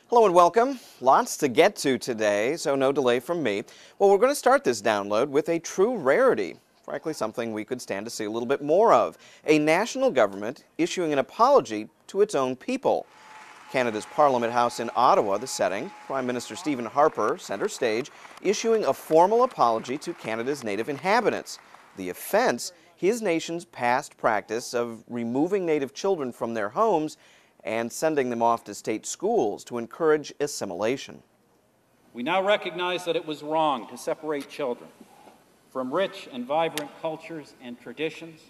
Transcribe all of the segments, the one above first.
Hello and welcome. Lots to get to today, so no delay from me. Well, we're going to start this download with a true rarity. Frankly, something we could stand to see a little bit more of. A national government issuing an apology to its own people. Canada's Parliament House in Ottawa, the setting. Prime Minister Stephen Harper, center stage, issuing a formal apology to Canada's native inhabitants. The offense, his nation's past practice of removing native children from their homes and sending them off to state schools to encourage assimilation. We now recognize that it was wrong to separate children from rich and vibrant cultures and traditions,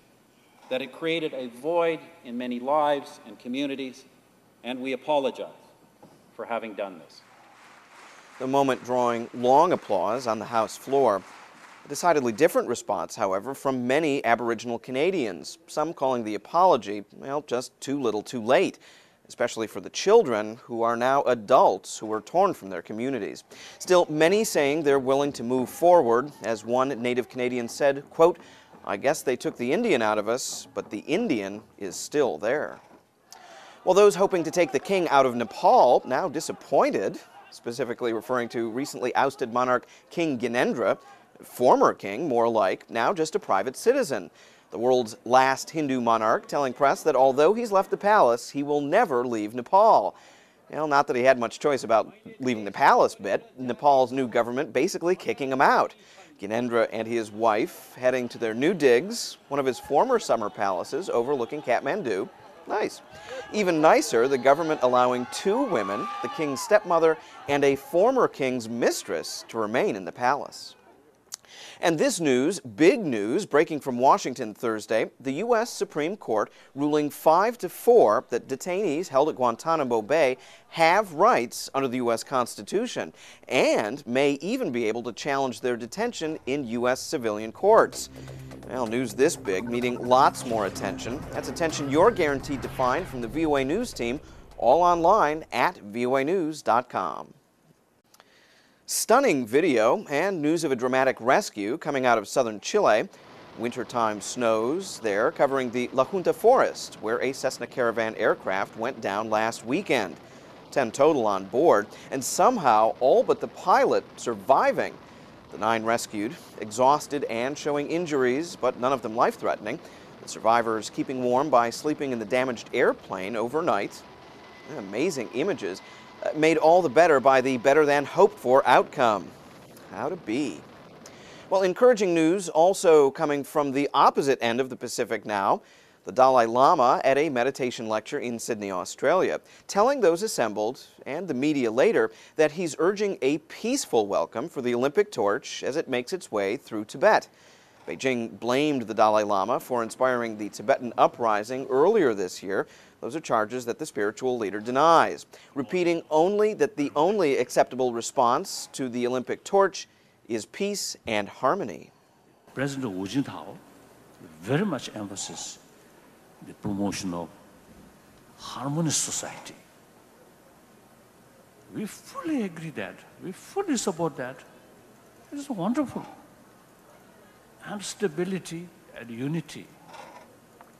that it created a void in many lives and communities, and we apologize for having done this. The moment drawing long applause on the House floor. A decidedly different response, however, from many Aboriginal Canadians, some calling the apology, well, just too little too late, especially for the children who are now adults who were torn from their communities. Still, many saying they're willing to move forward. As one Native Canadian said, quote, "I guess they took the Indian out of us, but the Indian is still there." While those hoping to take the king out of Nepal now disappointed, specifically referring to recently ousted monarch King Gyanendra, former king, more like, now just a private citizen. The world's last Hindu monarch telling press that although he's left the palace, he will never leave Nepal. Well, not that he had much choice about leaving the palace bit. Nepal's new government basically kicking him out. Gyanendra and his wife heading to their new digs, one of his former summer palaces overlooking Kathmandu. Nice. Even nicer, the government allowing two women, the king's stepmother and a former king's mistress, to remain in the palace. And this news, big news, breaking from Washington Thursday, the U.S. Supreme Court ruling 5-4 that detainees held at Guantanamo Bay have rights under the U.S. Constitution and may even be able to challenge their detention in U.S. civilian courts. Well, news this big, needing lots more attention. That's attention you're guaranteed to find from the VOA News team, all online at voanews.com. Stunning video and news of a dramatic rescue coming out of southern Chile. Wintertime snows there covering the La Junta forest, where a Cessna Caravan aircraft went down last weekend. 10 total on board, and somehow all but the pilot surviving. The 9 rescued, exhausted and showing injuries, but none of them life-threatening. The survivors keeping warm by sleeping in the damaged airplane overnight. Amazing images. Made all the better by the better-than-hoped-for outcome. How to be. Well, encouraging news also coming from the opposite end of the Pacific now. The Dalai Lama at a meditation lecture in Sydney, Australia, telling those assembled, and the media later, that he's urging a peaceful welcome for the Olympic torch as it makes its way through Tibet. Beijing blamed the Dalai Lama for inspiring the Tibetan uprising earlier this year. Those are charges that the spiritual leader denies, repeating only that the only acceptable response to the Olympic torch is peace and harmony. President Hu Jintao very much emphasizes the promotion of harmonious society. We fully agree that, we fully support that. It is wonderful. And stability and unity.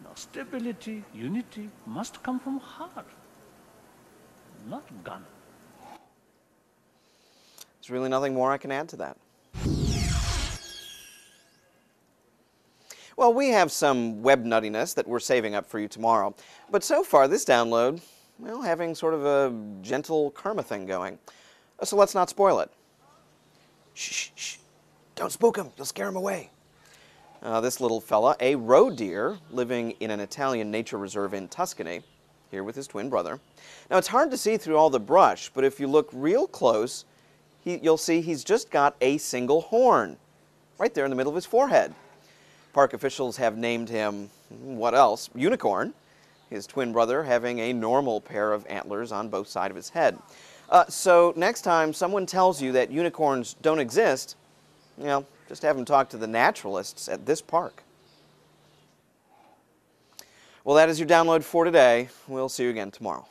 Now, stability, unity must come from heart, not gun. There's really nothing more I can add to that. Well, we have some web nuttiness that we're saving up for you tomorrow. But so far, this download, well, having sort of a gentle karma thing going. So let's not spoil it. Shh, shh, shh. Don't spook him. You'll scare him away. This little fella, a roe deer living in an Italian nature reserve in Tuscany, here with his twin brother. Now, it's hard to see through all the brush, but if you look real close, you'll see he's just got a single horn, right there in the middle of his forehead. Park officials have named him, what else? Unicorn. His twin brother having a normal pair of antlers on both sides of his head. So next time someone tells you that unicorns don't exist, you know, just have them talk to the naturalists at this park. Well, that is your download for today. We'll see you again tomorrow.